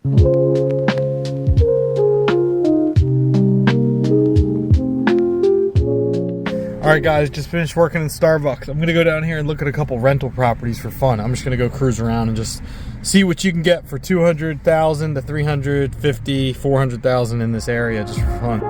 Alright guys, just finished working in Starbucks. I'm gonna go down here and look at a couple rental properties for fun. I'm just gonna go cruise around and just see what you can get for $200,000 to $350,000, $400,000 in this area just for fun.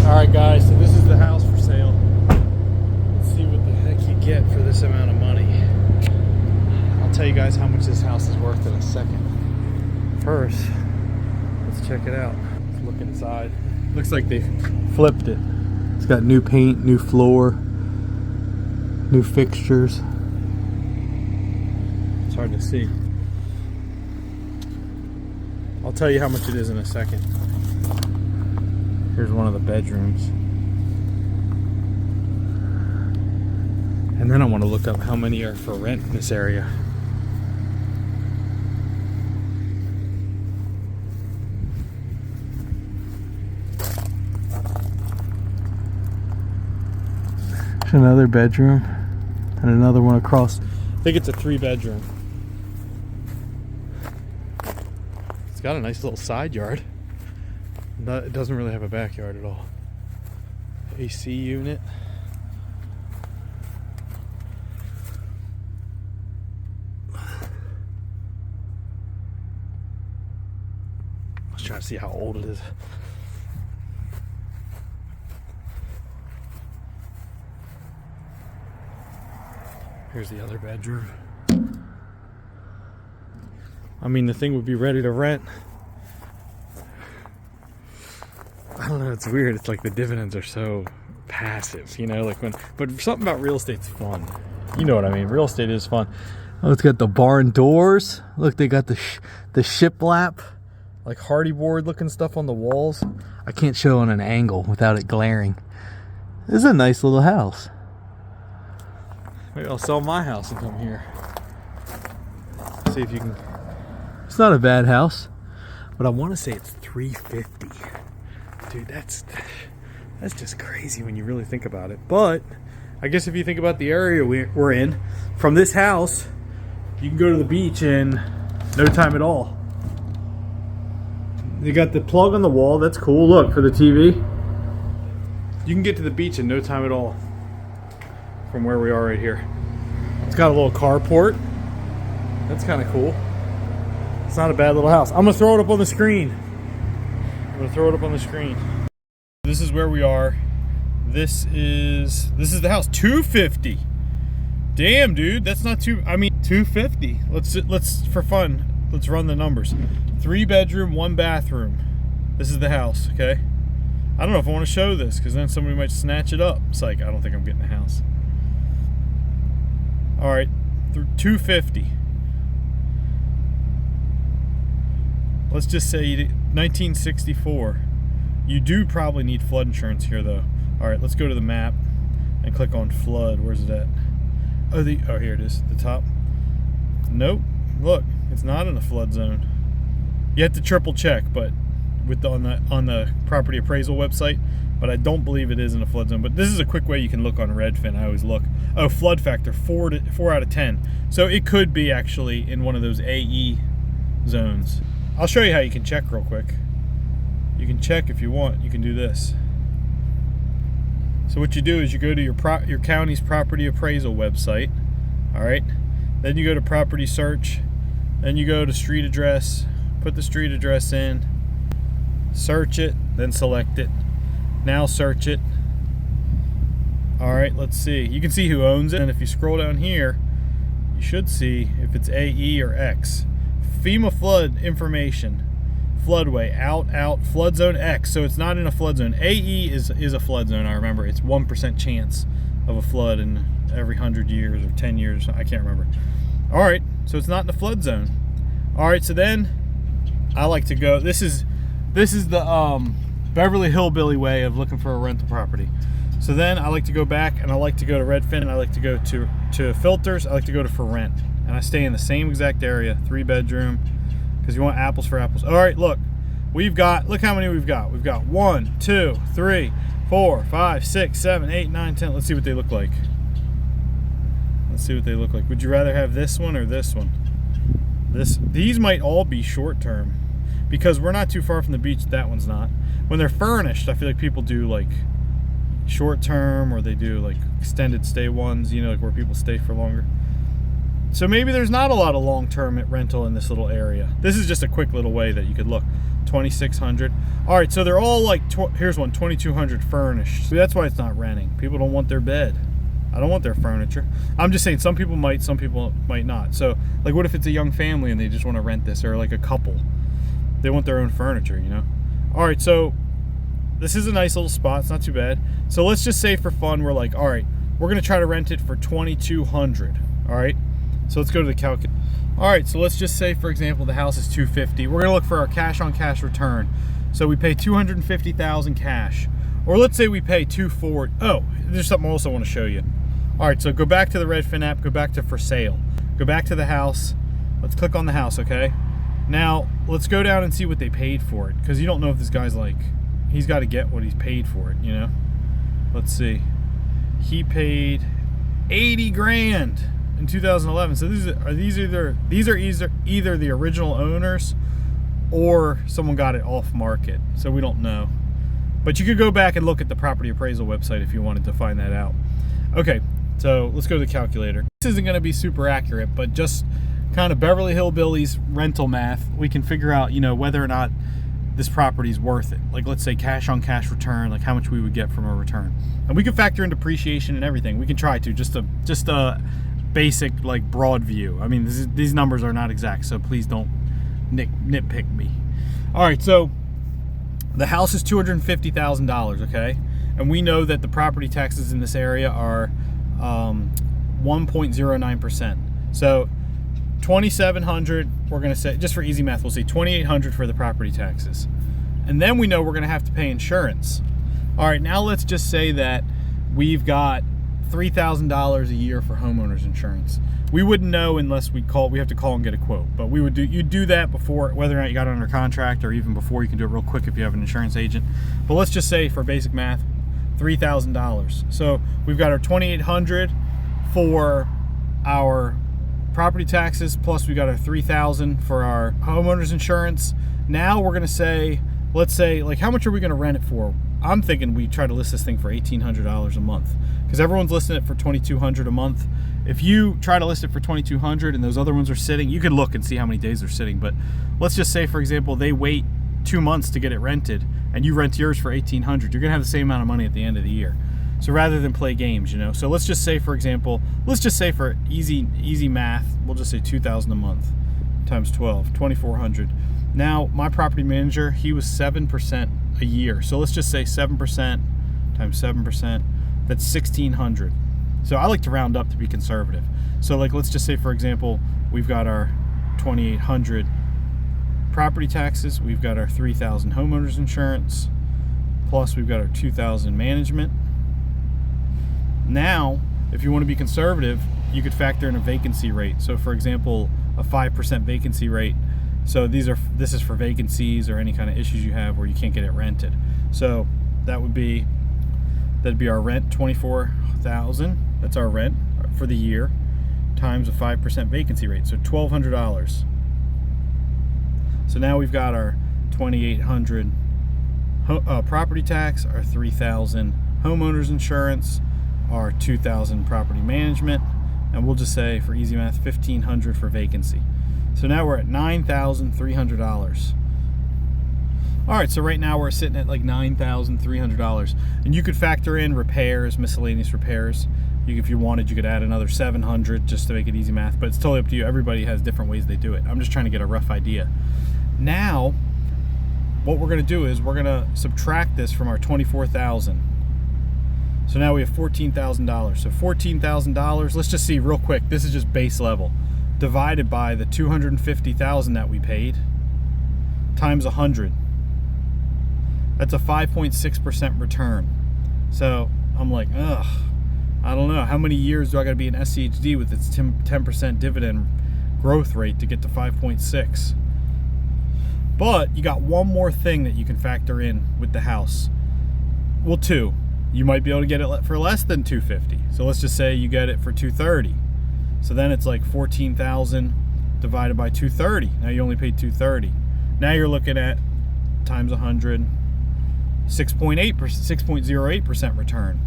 Alright guys, so this is the house for sale. Let's see what the heck you get for this amount of money. I'll tell you guys how much this house is worth in a second. First, let's check it out. Let's look inside. Looks like they flipped it. It's got new paint, new floor, new fixtures. It's hard to see. I'll tell you how much it is in a second. Here's one of the bedrooms. And then I want to look up how many are for rent in this area. There's another bedroom and another one across. I think it's a 3-bedroom. It's got a nice little side yard. It doesn't really have a backyard at all. AC unit. Let's try to see how old it is. Here's the other bedroom. I mean, the thing would be ready to rent. I don't know, it's weird. It's like the dividends are so passive, you know, like but something about real estate's fun. You know what I mean? Real estate is fun. Oh, it's got the barn doors. Look, they got the shiplap, like hardy board looking stuff on the walls. I can't show on an angle without it glaring. This is a nice little house. Maybe I'll sell my house and come here. See if you can. It's not a bad house, but I want to say it's $350. Dude, that's just crazy when you really think about it. But I guess if you think about the area we're in, from this house, you can go to the beach in no time at all. You got the plug on the wall. That's cool. Look, for the TV. You can get to the beach in no time at all from where we are right here. It's got a little carport. That's kind of cool. It's not a bad little house. I'm going to throw it up on the screen. This is where we are. This is the house. $250. Damn, dude, that's not too. I mean, $250. Let's for fun. Let's run the numbers. 3-bedroom, 1-bathroom. This is the house. Okay. I don't know if I want to show this because then somebody might snatch it up. It's like I don't think I'm getting the house. All right, $250. Let's just say 1964. You do probably need flood insurance here though. All right, let's go to the map and click on flood. Where's it at? Oh, here it is, the top. Nope, look, it's not in a flood zone. You have to triple check, but on the property appraisal website, but I don't believe it is in a flood zone. But this is a quick way you can look on Redfin. I always look. Oh, flood factor 4 out of 10. So it could be actually in one of those AE zones. I'll show you how you can check real quick. You can check if you want. You can do this. So what you do is you go to your county's property appraisal website. All right. Then you go to property search. Then you go to street address. Put the street address in. Search it. Then select it. Now search it. All right. Let's see. You can see who owns it. And if you scroll down here, you should see if it's AE or X. FEMA flood information. Floodway, out, flood zone X. So it's not in a flood zone. AE is a flood zone, I remember. It's 1% chance of a flood in every 100 years or 10 years. I can't remember. All right, so it's not in the flood zone. All right, so then I like to go, this is this is the Beverly Hillbilly way of looking for a rental property. So then I like to go back and I like to go to Redfin. I like to go to filters. I like to go to for rent. And I stay in the same exact area, 3-bedroom, because you want apples for apples. All right, look how many we've got. We've got 1, 2, 3, 4, 5, 6, 7, 8, 9, 10. Let's see what they look like. Would you rather have this one or this one? These might all be short term because we're not too far from the beach. That one's not. When they're furnished, I feel like people do like short term, or they do like extended stay ones, you know, like where people stay for longer. So maybe there's not a lot of long-term rental in this little area. This is just a quick little way that you could look. 2,600. All right, so they're all like, here's one, 2,200 furnished. So that's why it's not renting. People don't want their bed. I don't want their furniture. I'm just saying some people might, some people might not. So like, what if it's a young family and they just want to rent this, or like a couple? They want their own furniture, you know? All right, so this is a nice little spot. It's not too bad. So let's just say for fun, we're like, all right, we're going to try to rent it for 2,200. All right. So let's go to the calculator. All right, so let's just say, for example, the house is 250. We're gonna look for our cash on cash return. So we pay 250,000 cash, or let's say we pay 240. Oh, there's something else I want to show you. All right, so go back to the Redfin app, go back to for sale, go back to the house. Let's click on the house, okay? Now let's go down and see what they paid for it, because you don't know if this guy's like, he's got to get what he's paid for it, you know? Let's see. He paid 80 grand. In 2011. So these are either the original owners or someone got it off market. So we don't know. But you could go back and look at the property appraisal website if you wanted to find that out. Okay, so let's go to the calculator. This isn't going to be super accurate, but just kind of Beverly Hillbillies rental math, we can figure out, you know, whether or not this property is worth it. Like, let's say cash on cash return, like how much we would get from a return. And we can factor in depreciation and everything. We can try to just a basic, like, broad view. I mean, these numbers are not exact, so please don't nitpick me. All right, so the house is $250,000, okay? And we know that the property taxes in this area are 1.09%. So 2,700, we're gonna say, just for easy math, we'll say 2,800 for the property taxes. And then we know we're gonna have to pay insurance. All right, now let's just say that we've got $3,000 a year for homeowners insurance. We wouldn't know unless we have to call and get a quote. But you'd do that before, whether or not you got it under contract, or even before. You can do it real quick if you have an insurance agent. But let's just say, for basic math, $3,000. So we've got our $2,800 for our property taxes, plus we got our $3,000 for our homeowners insurance. Now we're gonna say, let's say, like, how much are we gonna rent it for? I'm thinking we try to list this thing for $1,800 a month, because everyone's listing it for $2,200 a month. If you try to list it for $2,200 and those other ones are sitting, you can look and see how many days they're sitting. But let's just say, for example, they wait 2 months to get it rented, and you rent yours for $1,800. You're gonna have the same amount of money at the end of the year. So rather than play games, you know. So let's just say, for example, for easy math, we'll just say $2,000 a month times 12, 2,400. Now my property manager, he was 7% a year. So let's just say 7% times 7%, that's 1,600. So I like to round up to be conservative. So like, let's just say, for example, we've got our 2,800 property taxes, we've got our 3,000 homeowners insurance, plus we've got our 2,000 management. Now, if you want to be conservative, you could factor in a vacancy rate. So for example, a 5% vacancy rate. So this is for vacancies or any kind of issues you have where you can't get it rented. So that'd be our rent, 24,000. That's our rent for the year, times a 5% vacancy rate. So $1,200. So now we've got our 2,800 property tax, our 3,000 homeowners insurance, our 2,000 property management, and we'll just say, for easy math, 1,500 for vacancy. So now we're at $9,300. All right, so right now we're sitting at like $9,300, and you could factor in repairs, miscellaneous repairs. If you wanted, you could add another 700 just to make it easy math, but it's totally up to you. Everybody has different ways they do it. I'm just trying to get a rough idea. Now, what we're gonna do is we're gonna subtract this from our 24,000. So now we have $14,000. So $14,000, let's just see real quick. This is just base level. Divided by the $250,000 that we paid, times 100. That's a 5.6% return. So I'm like, ugh, I don't know. How many years do I got to be in SCHD with its 10% dividend growth rate to get to 5.6? But you got one more thing that you can factor in with the house. Well, two. You might be able to get it for less than $250. So let's just say you get it for $230. So then it's like $14,000 divided by $230. Now you only paid $230. Now you're looking at times 100, 6.08% return.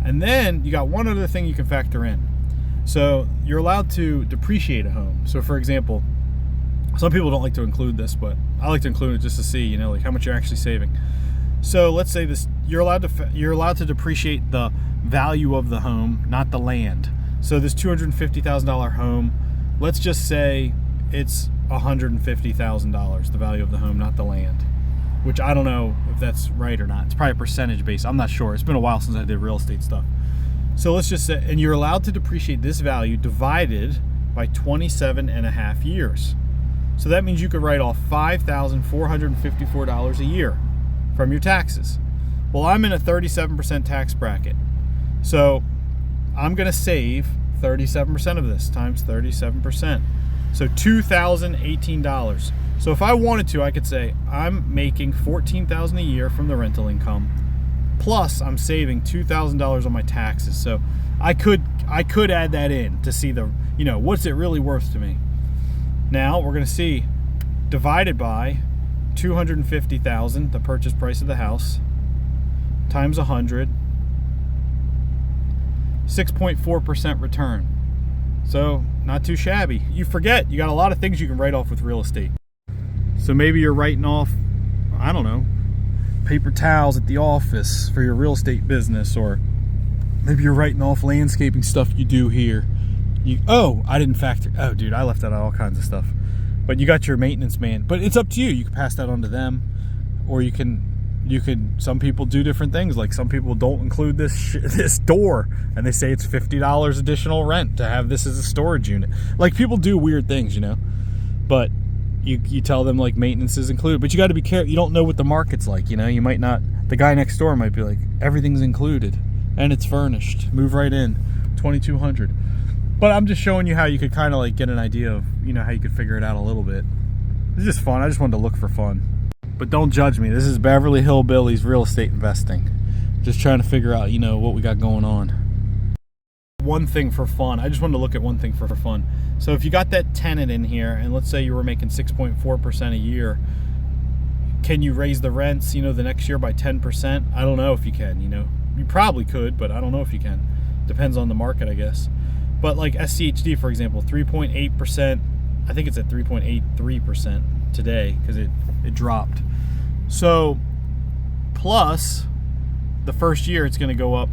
And then you got one other thing you can factor in. So you're allowed to depreciate a home. So for example, some people don't like to include this, but I like to include it just to see, like how much you're actually saving. So let's say this, you're allowed to depreciate the value of the home, not the land. So this $250,000 home, let's just say it's $150,000, the value of the home, not the land. Which I don't know if that's right or not. It's probably a percentage base. I'm not sure. It's been a while since I did real estate stuff. So let's just say, and you're allowed to depreciate this value divided by 27.5 years. So that means you could write off $5,454 a year from your taxes. Well, I'm in a 37% tax bracket. So I'm going to save 37% of this times 37%. So $2,018. So if I wanted to, I could say I'm making $14,000 a year from the rental income, plus I'm saving $2,000 on my taxes. So I could add that in to see the, what's it really worth to me. Now we're going to see divided by $250,000, the purchase price of the house, times 100, 6.4% return. So not too shabby. You forget, you got a lot of things you can write off with real estate. So maybe you're writing off, I don't know, paper towels at the office for your real estate business, or maybe you're writing off landscaping stuff you do here. I didn't factor. Oh, dude, I left out all kinds of stuff. But you got your maintenance man. But it's up to you. You can pass that on to them, or you can. Some people do different things. Like some people don't include this door, and they say it's $50 additional rent to have this as a storage unit. Like people do weird things, But you tell them like maintenance is included. But you got to be careful. You don't know what the market's like. You might not. The guy next door might be like, everything's included, and it's furnished. Move right in, $2,200. But I'm just showing you how you could kind of like get an idea of, how you could figure it out a little bit. It's just fun. I just wanted to look for fun. But don't judge me. This is Beverly Hillbillies real estate investing. Just trying to figure out, what we got going on. One thing for fun. I just wanted to look at one thing for fun. So if you got that tenant in here, and let's say you were making 6.4% a year, can you raise the rents, the next year by 10%? I don't know if you can, You probably could, but I don't know if you can. Depends on the market, I guess. But like SCHD, for example, 3.8%, I think it's at 3.83% today because it dropped. So plus the first year it's going to go up,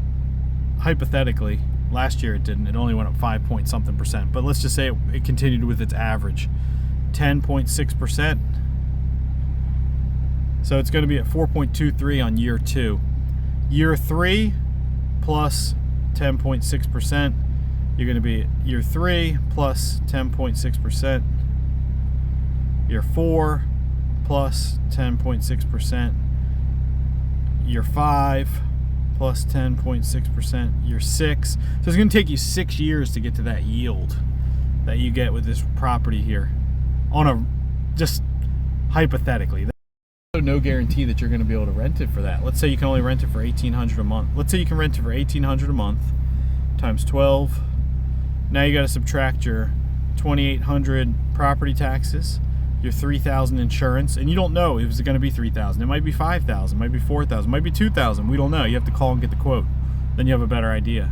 hypothetically. Last year it didn't. It only went up 5 point something percent. But let's just say it continued with its average, 10.6%. So it's going to be at 4.23 on year 2. Year 3 plus 10.6%. You're going to be year 3 plus 10.6%. Year 4 plus 10.6%. Year 5 plus 10.6%. Year 6. So it's going to take you 6 years to get to that yield that you get with this property here. Just hypothetically. No guarantee that you're going to be able to rent it for that. Let's say you can only rent it for $1,800 a month. Let's say you can rent it for $1,800 a month times 12. Now you got to subtract your $2,800 property taxes, your $3,000 insurance, and you don't know if it's going to be $3,000. It might be $5,000, it might be $4,000, it might be $2,000. We don't know. You have to call and get the quote. Then you have a better idea.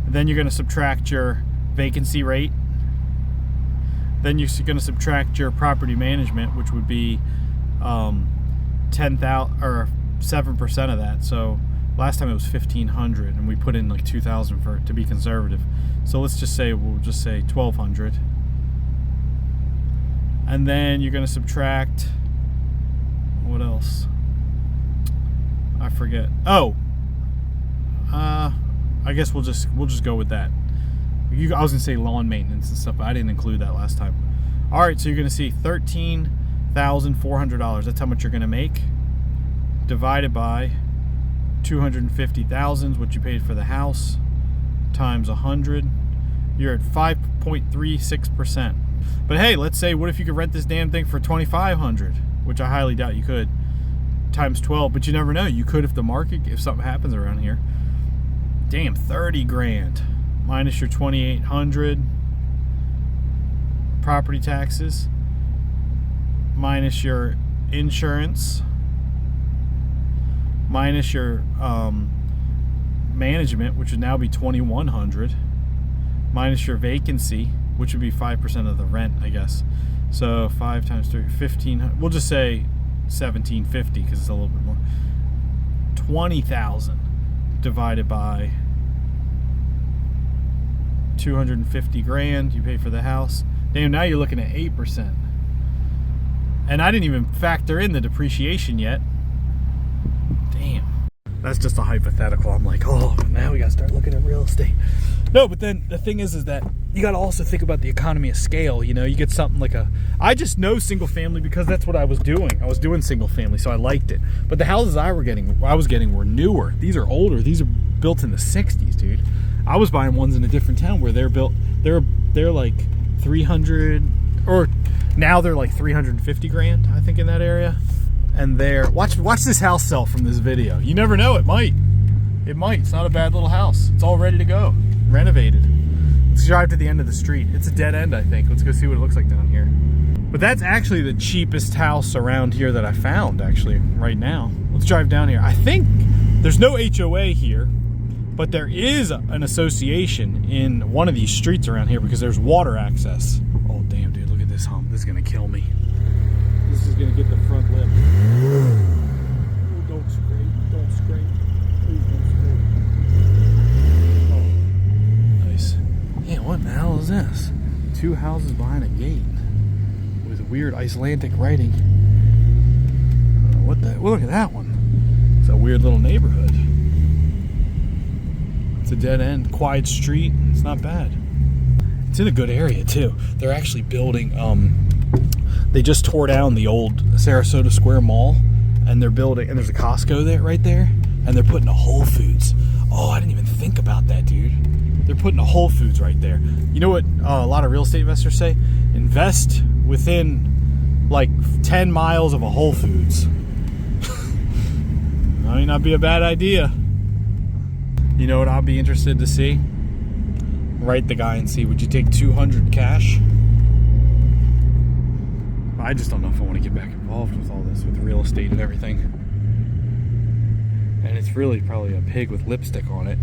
And then you're going to subtract your vacancy rate. Then you're going to subtract your property management, which would be 10,000 or 7% of that. So last time it was $1,500, and we put in like $2,000 for it to be conservative. So let's just say we'll just say $1,200, and then you're going to subtract what else? I forget. Oh, I guess we'll just go with that. I was gonna say lawn maintenance and stuff, but I didn't include that last time. All right, so you're gonna see $13,400. That's how much you're gonna make. divided by 250,000 is what you paid for the house, times 100. You're at 5.36%. But hey, let's say, what if you could rent this damn thing for 2,500, which I highly doubt you could, times 12. But you never know, you could if something happens around here. Damn, 30 grand minus your 2,800 property taxes, minus your insurance, minus your management, which would now be 2,100, minus your vacancy, which would be 5% of the rent, I guess. So 5 times 3, 1,500. We'll just say 1,750 because it's a little bit more. 20,000 divided by 250 grand you pay for the house. Damn, now you're looking at 8%. And I didn't even factor in the depreciation yet. Damn. That's just a hypothetical. I'm like, oh, now we gotta start looking at real estate. No, but then the thing is that you gotta also think about the economy of scale. You know, you get something like I just know single family because that's what I was doing. I was doing single family, so I liked it. But the houses I was getting were newer. These are older. These are built in the 60s, dude. I was buying ones in a different town where they're like 300, or now they're like 350 grand, I think, in that area. And watch this house sell from this video. You never know, it might. It's not a bad little house. It's all ready to go, renovated. Let's drive to the end of the street. It's a dead end, I think. Let's go see what it looks like down here. But that's actually the cheapest house around here that I found, actually, right now. Let's drive down here. I think there's no HOA here, but there is an association in one of these streets around here because there's water access. Oh, damn, dude, look at this hump. This is gonna kill me. This is gonna get the front lip. Oh, don't scrape. Please don't scrape. Oh, nice. Yeah, what the hell is this? 2 houses behind a gate with weird Icelandic writing. I don't know what the. Well, look at that one. It's a weird little neighborhood. It's a dead end, quiet street. It's not bad. It's in a good area too. They're actually building. They just tore down the old Sarasota Square Mall, and they're building. And there's a Costco there, right there, and they're putting a Whole Foods. Oh, I didn't even think about that, dude. They're putting a Whole Foods right there. You know what a lot of real estate investors say? Invest within like 10 miles of a Whole Foods. Might not be a bad idea. You know what I'll be interested to see? Write the guy and see, would you take 200 cash? I just don't know if I want to get back involved with all this, with real estate and everything. And it's really probably a pig with lipstick on it.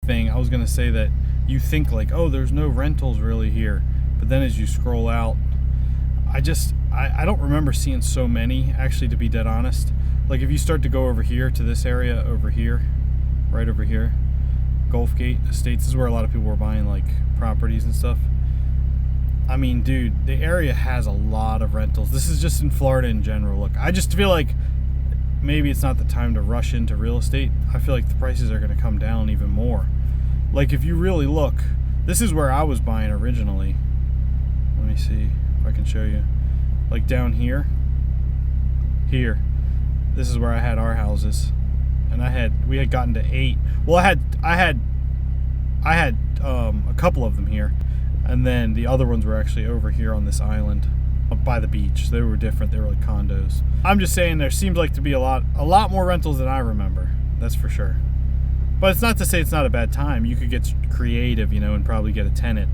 I was going to say that you think like, oh, there's no rentals really here. But then as you scroll out, I don't remember seeing so many, actually, to be dead honest. Like if you start to go over here to this area over here, right over here, Gulf Gate Estates, this is where a lot of people were buying like properties and stuff. I mean, dude, the area has a lot of rentals. This is just in Florida in general. Look, I just feel like maybe it's not the time to rush into real estate. I feel like the prices are going to come down even more. Like if you really look, this is where I was buying originally. Let me see if I can show you. Like down here. This is where I had our houses, and we had gotten to 8. Well, I had a couple of them here, and then the other ones were actually over here on this island by the beach. They were different. They were like condos. I'm just saying there seems like to be a lot more rentals than I remember. That's for sure. But it's not to say it's not a bad time. You could get creative, you know, and probably get a tenant.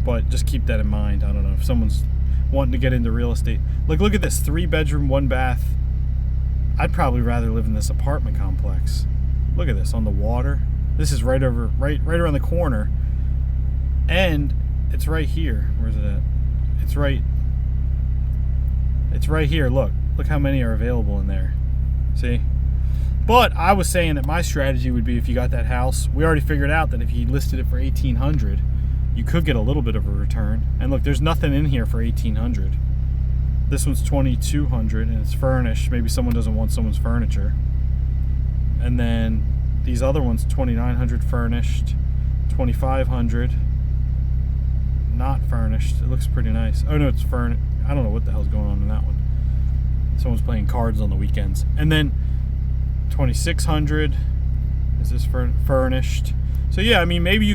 But just keep that in mind. I don't know if someone's wanting to get into real estate. Look at this, 3-bedroom, 1-bath. I'd probably rather live in this apartment complex. Look at this on the water. This is right around the corner, and it's right here. Where's it at? It's right here. Look how many are available in there. See? But I was saying that my strategy would be, if you got that house, we already figured out that if you listed it for $1,800, you could get a little bit of a return. And look, there's nothing in here for $1,800. This one's $2,200 and it's furnished. Maybe someone doesn't want someone's furniture. And then these other ones, $2,900 furnished, $2,500 not furnished. It looks pretty nice. Oh no, it's furnished. I don't know what the hell's going on in that one. someone's playing cards on the weekends. And then 2,600 is this furnished. So yeah, I mean, maybe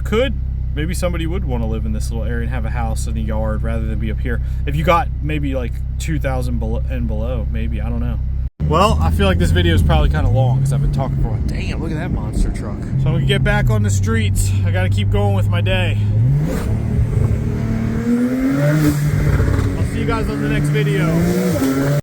somebody would want to live in this little area and have a house and a yard rather than be up here. If you got maybe like 2,000 and below, maybe, I don't know. Well, I feel like this video is probably kind of long because I've been talking for a while. Damn, look at that monster truck. So I'm gonna get back on the streets. I gotta keep going with my day. I'll see you guys on the next video.